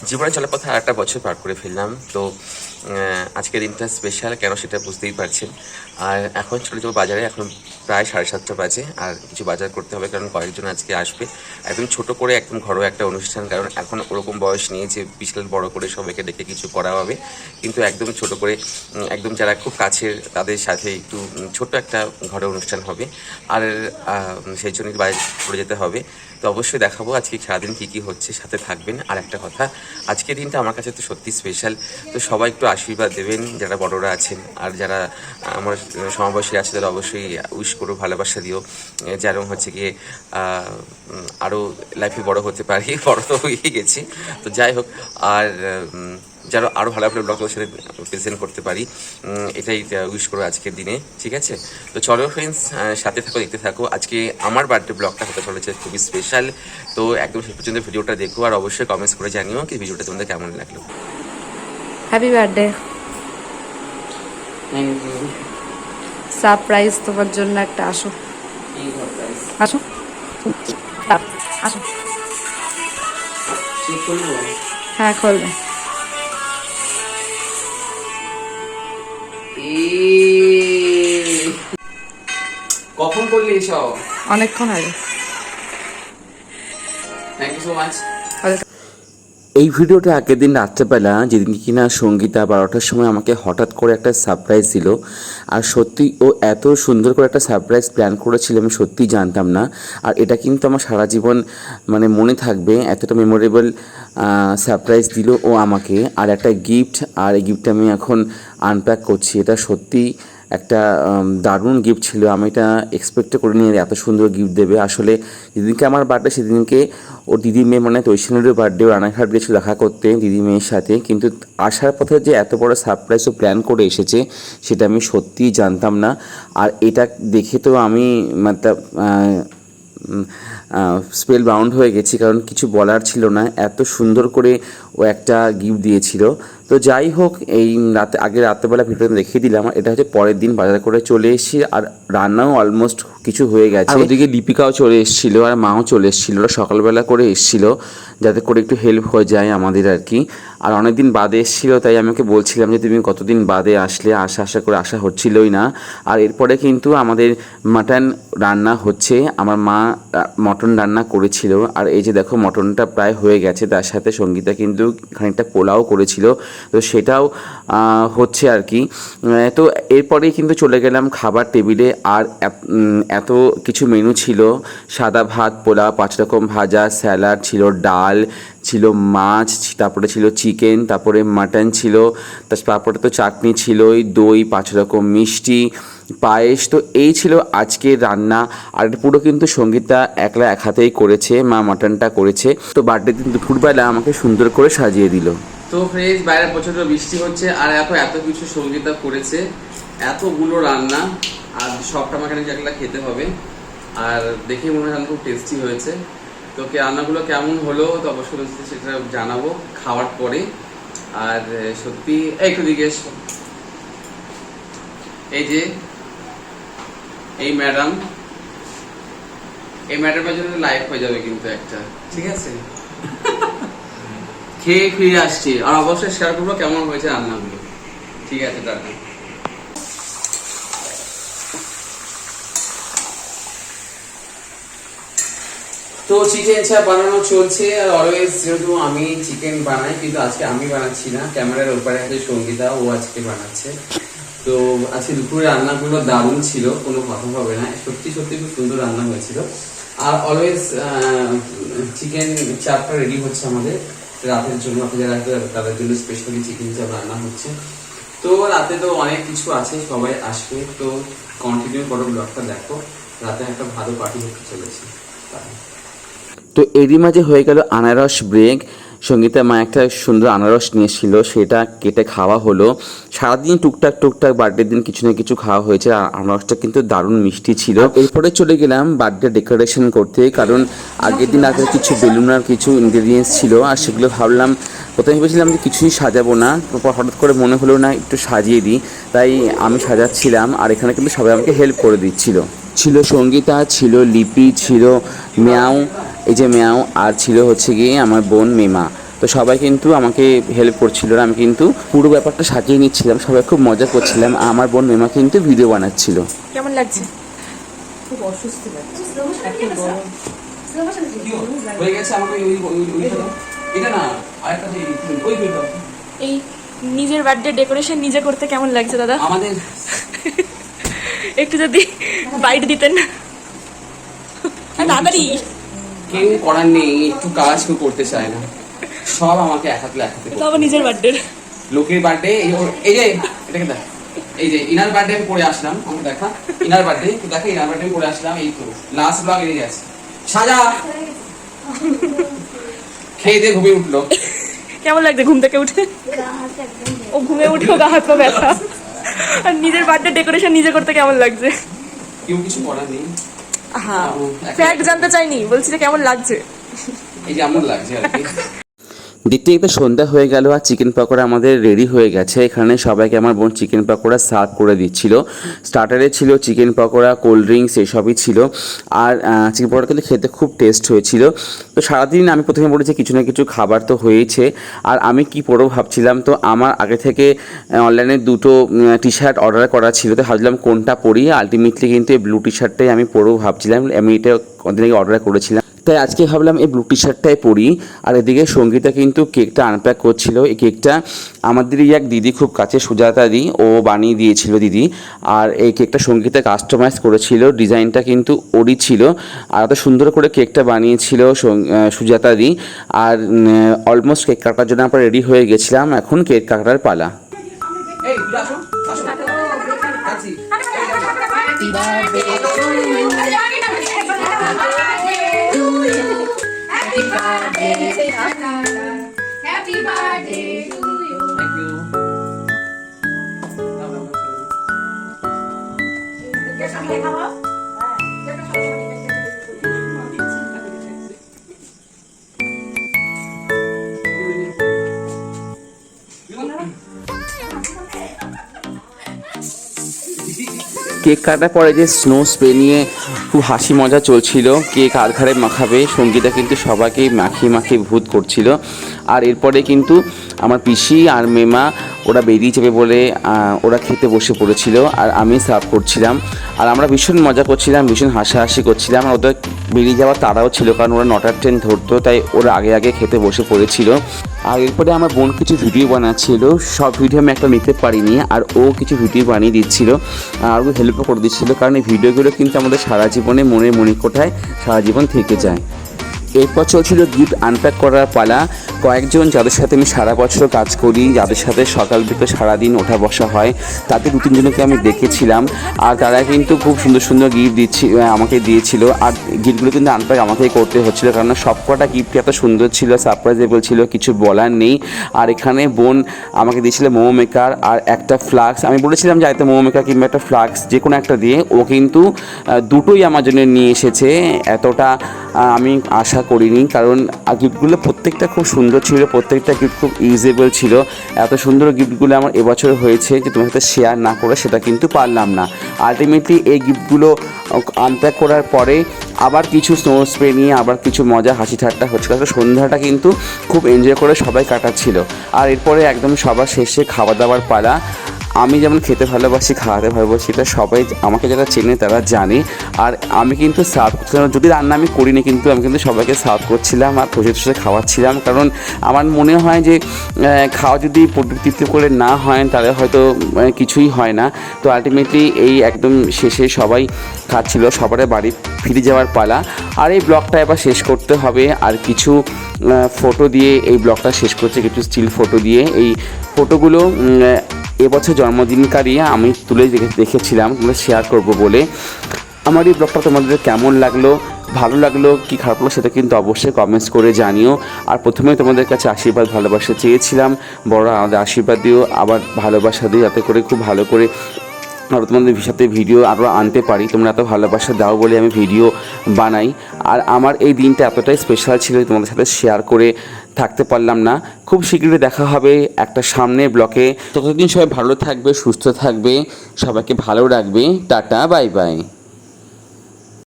জীবনে চলার পথে আর একটা বছর পার করে ফেললাম। তো আজকের দিনটা স্পেশাল কেন সেটা বুঝতেই পারছেন। আর এখন চলে যাবো বাজারে, এখন প্রায় 7:30 বাজে। আর কিছু বাজার করতে হবে, কারণ কয়েকজন আজকে আসবে। একদম ছোট করে, একদম ঘরোয়া একটা অনুষ্ঠান, কারণ এখন ওরকম বয়স নেই যে বিশাল বড় করে সবাইকে ডেকে কিছু করা হবে। কিন্তু একদম ছোট করে, একদম যারা খুব কাছের তাদের সাথে একটু ছোট্ট একটা ঘরে অনুষ্ঠান হবে। আর সেই জন্যই বাইরে পড়ে যেতে হবে। তো অবশ্যই দেখাবো আজকে সারাদিন কী কী হচ্ছে, সাথে থাকবেন। আর একটা কথা, আজকের দিনটা আমার কাছে তো সত্যি স্পেশাল। তো সবাই একটু আশীর্বাদ দেবেন, যারা বড়রা আছেন আর যারা আমার সমবয়সী আছে তারা অবশ্যই উইশ করো, ভালোবাসা দিও, যেন হচ্ছে গিয়ে আরও লাইফে বড় হতে পারি। বড় তো হয়েই গেছি, তো যাই হোক। আর যেন আরও ভালো ভালো ব্লগের সাথে প্রেজেন্ট করতে পারি, এটাই উইশ করো আজকের দিনে, ঠিক আছে? তো চলো ফ্রেন্ডস, সাথে থাকো, দেখতে থাকো। আজকে আমার বার্থডে ব্লগটা হতে চলেছে খুবই স্পেশাল। তো একদম শেষ পর্যন্ত ভিডিওটা দেখো, আর অবশ্যই কমেন্টস করে জানিও কি ভিডিওটা তোমাদের কেমন লাগলো। Happy birthday. সারপ্রাইজ তোমার জন্য একটা। আসো আসো আসো। হ্যাঁ, খুলবে। কখন করলি এসব? অনেকক্ষণ আগে। Thank you so much. এই ভিডিওটা আগের দিন রাত্রেবেলা, যেদিন কিনা সঙ্গীতা 12টার সময় আমাকে হঠাৎ করে একটা সারপ্রাইজ দিল। আর সত্যি ও এত সুন্দর করে একটা সারপ্রাইজ প্ল্যান করেছিল আমি সত্যিই জানতাম না। আর এটা কিন্তু আমার সারা জীবন মানে মনে থাকবে, এতটা মেমোরেবল সারপ্রাইজ দিল ও আমাকে। আর একটা গিফট, আর এই গিফটটা আমি এখন আনপ্যাক করছি। এটা সত্যি একটা দারুণ গিফট ছিল। আমি এটা এক্সপেক্টও করিনি এত সুন্দর গিফট দেবে। আসলে যেদিনকে আমার বার্থডে সেদিনকে ওর দিদি মেয়ে মানে তৈশানুরের বার্থডে, ও রানাঘাট গিয়েছিল দেখা করতে দিদি মেয়ের সাথে। কিন্তু আসার পথে যে এত বড় সারপ্রাইজ ও প্ল্যান করে এসেছে সেটা আমি সত্যিই জানতাম না। আর এটা দেখে তো আমি মানে স্পেল বাউন্ড হয়ে গেছি, কারণ কিছু বলার ছিল না, এত সুন্দর করে ও একটা গিফট দিয়েছিল। তো যাই হোক, এই রাত্রেবেলা ভিডিওটা দেখিয়ে দিলাম। এটা হচ্ছে পরের দিন বাজার করে চলে এসেছি, আর রান্নাও অলমোস্ট কিছু হয়ে গেছে। আর ওদিকে দীপিকাও চলে এসেছিলো, আর মাও চলে এসেছিলো। ওরা সকালবেলা করে এসেছিলো যাতে করে একটু হেল্প হয়ে যায় আমাদের আর কি। আর অনেকদিন বাদে এসেছিলো, তাই আমাকে বলছিলাম যে তুমি কতদিন বাদে আসলে, আশা করে আসা হচ্ছিলোই না। আর এরপরে কিন্তু আমাদের মাটন রান্না হচ্ছে। আমার মা মটন রান্না করেছিল, আর এই যে দেখো মটনটা প্রায় হয়ে গেছে। তার সাথে সঙ্গীতা কিন্তু খানিকটা পোলাও করেছিল, তো সেটাও হচ্ছে আর কি। তো এরপরেই কিন্তু চলে গেলাম খাবার টেবিলে। আর এত কিছু মেনু ছিল, সাদা ভাত, পোলাও, 5 রকম ভাজা, স্যালাড ছিল, ডাল ছিল, মাছ, তারপরে ছিল চিকেন, তারপরে মাটন ছিল, তারপরে তো চাটনি ছিলই, দই, 5 রকম মিষ্টি, পায়েস। তো এই ছিল আজকে রান্না। আর পুরো কিন্তু সঙ্গীতা একলা এক হাতেই করেছে, মা মাটনটা করেছে। তো বার্থডে দিন দুপুরবেলা আমাকে সুন্দর করে সাজিয়ে দিল। তো ফ্রেন্ডস, বাইরে প্রচন্ড বৃষ্টি হচ্ছে, আর এত কিছু সঙ্গীতা করেছে, এতগুলো রান্না, আর সবটা আমাকে একলা খেতে হবে। আর দেখে মনে হয় খুব টেস্টি হয়েছে। তো রান্নাগুলো কেমন হলো তো অবশ্যই সেটা জানাবো খাওয়ার পরে। আর সত্যি একটু জিজ্ঞেস, এই যে এই ম্যাডামের জন্য লাইভ হয়ে যাবে কিন্তু একটা, ঠিক আছে? খেয়ে ফিরে আসছি, আর অবশ্যই শেয়ার করবো কেমন হয়েছে রান্নাগুলো, ঠিক আছে? টাটা। তো চিকেন চাপ বানানো চলছে। আর অলওয়েজ যেহেতু আমি চিকেন বানাই, কিন্তু আজকে আমি বানাচ্ছি না, ক্যামেরার উপরে আছে সঙ্গীতা, ও আজকে বানাচ্ছে। তো আজকে দুপুরে রান্নাগুলো দারুণ ছিল, কোনো কথা হবে না, সত্যি খুব সুন্দর রান্না হয়েছিল। আর অলওয়েজ চিকেন চাপটা রেডি হচ্ছে আমাদের রাতের জন্য, যারা তাদের জন্য স্পেশালি চিকেন চাপ রান্না হচ্ছে। তো রাতে তো অনেক কিছু আছে, সবাই আসবে, তো কন্টিনিউ করো ব্লগটা দেখো। রাতে একটা ভালো পার্টি হতে চলেছে। তো এরই মাঝে হয়ে গেল আনারস ব্রেক। সঙ্গীতা মা একটা সুন্দর আনারস নিয়েছিল, সেটা কেটে খাওয়া হলো। সারাদিন টুকটাক বার্থডের দিন কিছু না কিছু খাওয়া হয়েছে। আর আনারসটা কিন্তু দারুণ মিষ্টি ছিল। এরপরে চলে গেলাম বার্থডে ডেকোরেশন করতে, কারণ আগের দিন রাতে কিছু বেলুন আর কিছু ইনগ্রেডিয়েন্টস ছিল, আর সেগুলো ভাবলাম, প্রথমে ভেবেছিলাম যে কিছুই সাজাবো না, তারপর হঠাৎ করে মনে হলো না একটু সাজিয়ে দিই, তাই আমি সাজাচ্ছিলাম। আর এখানে কিন্তু সবাই আমাকে হেল্প করে দিচ্ছিল। ছিল সঙ্গীতা, ছিল লিপি, ছিল ম্যাও, এই যে ম্যাও, আর ছিল হচ্ছে গিয়ে আমার বোন মেমা। তো সবাই কিন্তু আমাকে হেল্প করছিল, আর আমি কিন্তু পুরো ব্যাপারটা সাজিয়ে নিচ্ছিলাম, সবাই খুব মজা করছিলাম। আর আমার বোন মেমা কিন্তু ভিডিও বানাচ্ছিল। কেমন লাগছে? খুব অস্বস্তি লাগছে। হয়ে গেছে আমাকে এটা না আরেকটা যে ওই ভিডিও এই নিজের বার্থডে ডেকোরেশন নিজে করতে কেমন লাগছে দাদা? আমাদের একটু যদি বাইট দিতেন না। তাড়াতাড়ি। কেউ করার নেই, একটু কাজ কেউ করতে চায় না, সব আমাকে এক হাতে তো আবার নিজের বার্থডে। লোকের বার্থডে এই যে এটাকে দেখ, এই যে ইনার বার্থডে আমি করে আসলাম, আমাকে দেখা ইনার বার্থডে, দেখা ইনার বার্থডে করে আসলাম, এই তো লাস্ট ব্লগ এই আছে। সাজা খেয়ে দিয়ে ঘুমিয়ে উঠলো। কেমন লাগছে ঘুম থেকে উঠে? ও ঘুমে উঠেও গা হাত পা ব্যথা। আর নিজের বার্থডে ডেকোরেশন নিজে করতে কেমন লাগছে? কেউ কিছু করার নেই। হ্যাঁ, ফ্যাক্ট জানতে চাইনি, বলছি যে কেমন লাগছে। এই যে এমন লাগছে আর কি। দেখতে দেখতে সন্ধ্যা হয়ে গেল, আর চিকেন পকোড়া আমাদের রেডি হয়ে গেছে। এখানে সবাইকে আমার বোন চিকেন পকোড়া সার্ভ করে দিচ্ছিল। স্টার্টারে ছিল চিকেন পকোড়া, কোল্ড ড্রিঙ্কস এসবই ছিল। আর চিকেন পকোড়া কিন্তু খেতে খুব টেস্ট হয়েছিল। তো সারাদিন আমি প্রথমে বলেছি কিছু না কিছু খাবার তো হয়েছে। আর আমি কি পরবো ভাবছিলাম, তো আমার আগে থেকে অনলাইনে দুটো টি শার্ট অর্ডার করা ছিল, তো ভাবছিলাম কোনটা পরি। আলটিমেটলি কিন্তু এই ব্লু টি শার্টটাই আমি পরবো ভাবছিলাম, আমি এটা অনেকদিন আগে অর্ডার করেছিলাম। তাই আজকে ভাবলাম এই ব্লু টি শার্টটাই পরি। আর এদিকে সঙ্গীতা কিন্তু কেকটা আনপ্যাক করছিল। এই কেকটা আমাদেরই এক দিদি খুব কাছে, সুজাতা দি, ও বানিয়ে দিয়েছিল দিদি। আর এই কেকটা সঙ্গীতা কাস্টমাইজ করেছিল, ডিজাইনটা কিন্তু ওরই ছিল। আর এত সুন্দর করে কেকটা বানিয়েছিল সুজাতা দি। আর অলমোস্ট কেক কাটার জন্য আমরা রেডি হয়ে গেছিলাম, এখন কেক কাটার পালা। Happy birthday to you. Thank you. Cake কাটার পরে যে স্নো স্প্রে নিয়ে খুব হাসি মজা চলছিল, কেক আর ঘাড়ে মাখাবে, সঙ্গীতা কিন্তু সবাইকে মাখিয়ে মাখিয়ে ভূত করছিল। আর এরপরে কিন্তু আমার পিসি আর মেমা ওরা বেরিয়ে যাবে বলে ওরা খেতে বসে পড়েছিল, আর আমি সার্ভ করছিলাম। আর আমরা ভীষণ মজা করছিলাম, ভীষণ হাসাহাসি করছিলাম। আর ওদের বেরিয়ে যাওয়ার তাড়াও ছিল, কারণ ওরা 9টার ট্রেন ধরতো, তাই ওরা আগে আগে খেতে বসে পড়েছিল। আর এরপরে আমার বোন কিছু ভিডিও বানাচ্ছিল, সব ভিডিও আমি একটা নিতে পারিনি, আর ও কিছু ভিডিও বানিয়ে দিচ্ছিল, আর ও হেল্পও করে দিচ্ছিল। কারণ এই ভিডিওগুলো কিন্তু আমাদের সারা জীবনে মনের মণিকোঠায় সারা জীবন থেকে যায়। এরপর চলছিল গিফট আনপ্যাক করার পালা। কয়েকজন যাদের সাথে আমি সারা বছর কাজ করি, যাদের সাথে সকাল থেকে সারাদিন ওঠা বসা হয়, তাদের 2-3 জনকে আমি দেখেছিলাম। আর তারা কিন্তু খুব সুন্দর সুন্দর গিফট আমাকে দিয়েছিল। আর গিফটগুলো কিন্তু আনপ্যাক আমাকেই করতে হচ্ছিলো, কারণ সবকটা গিফট এত সুন্দর ছিল, সারপ্রাইজেবল ছিল, কিছু বলার নেই। আর এখানে বোন আমাকে দিয়েছিল মোমো মেকার আর একটা ফ্লাক্স। আমি বলেছিলাম যে হয়তো মোমো মেকার কিংবা একটা ফ্লাক্স যে কোনো একটা দিয়ে, ও কিন্তু দুটোই আমার জন্য নিয়ে এসেছে। এতটা আমি আশা করিনি, কারণ গিফটগুলো প্রত্যেকটা খুব সুন্দর ছিল, প্রত্যেকটা গিফট খুব ইউজেবল ছিল। এত সুন্দর গিফটগুলো আমার এবছর হয়েছে যে তোমার সাথে শেয়ার না করে সেটা কিন্তু পারলাম না। আলটিমেটলি এই গিফটগুলো আনপ্যাক করার পরে আবার কিছু স্নো স্প্রে নিয়ে আবার কিছু মজা হাসি ঠাট্টা হচ্ছিল। সন্ধ্যাটা কিন্তু খুব এনজয় করে সবাই কাটাচ্ছিল। আর এরপরে একদম সবার শেষে খাওয়া দাওয়ার পালা। আমি যেমন খেতে ভালোবাসি, খাওয়াতে ভালোবাসি, এটা সবাই আমাকে যারা চেনে তারা জানে। আর আমি কিন্তু সার্ভ করছিলাম, যদি রান্না আমি করিনি, কিন্তু আমি কিন্তু সবাইকে সার্ভ করছিলাম আর বসে খাওয়াচ্ছিলাম। কারণ আমার মনে হয় যে খাওয়া যদি তৃপ্তি করে না হয় তাহলে হয়তো কিছুই হয় না। তো আলটিমেটলি এই একদম শেষে সবাই খাচ্ছিল, সবার বাড়ি ফিরে যাওয়ার পালা। আর এই ব্লগটা এবার শেষ করতে হবে, আর কিছু ফটো দিয়ে এই ব্লগটা শেষ করছে, কিছু স্টিল ফটো দিয়ে। এই ফটোগুলো এবছর জন্মদিনকারী আমি তুলে দেখেছিলাম, তোমরা শেয়ার করবো বলে। আমার এই ব্লগটা তোমাদের কেমন লাগলো, ভালো লাগলো কি খারাপ লাগলো সেটা কিন্তু অবশ্যই কমেন্টস করে জানিও। আর প্রথমে তোমাদের কাছে আশীর্বাদ ভালোবাসা চেয়েছিলাম, বড় আমাদের আশীর্বাদ দিও, আবার ভালোবাসা দিও, যাতে করে খুব ভালো করে আরও তোমাদের সাথে ভিডিও আরও আনতে পারি। তোমরা এত ভালোবাসা দাও বলে আমি ভিডিও বানাই। আর আমার এই দিনটা এতটাই স্পেশাল ছিল, তোমাদের সাথে শেয়ার করে থাকতে পারলাম না। খুব শীঘ্রই দেখা হবে একটা সামনের ব্লকে। ততদিন সবাই ভালো থাকবে, সুস্থ থাকবে, সবাইকে ভালো রাখবে। Tata, bye bye.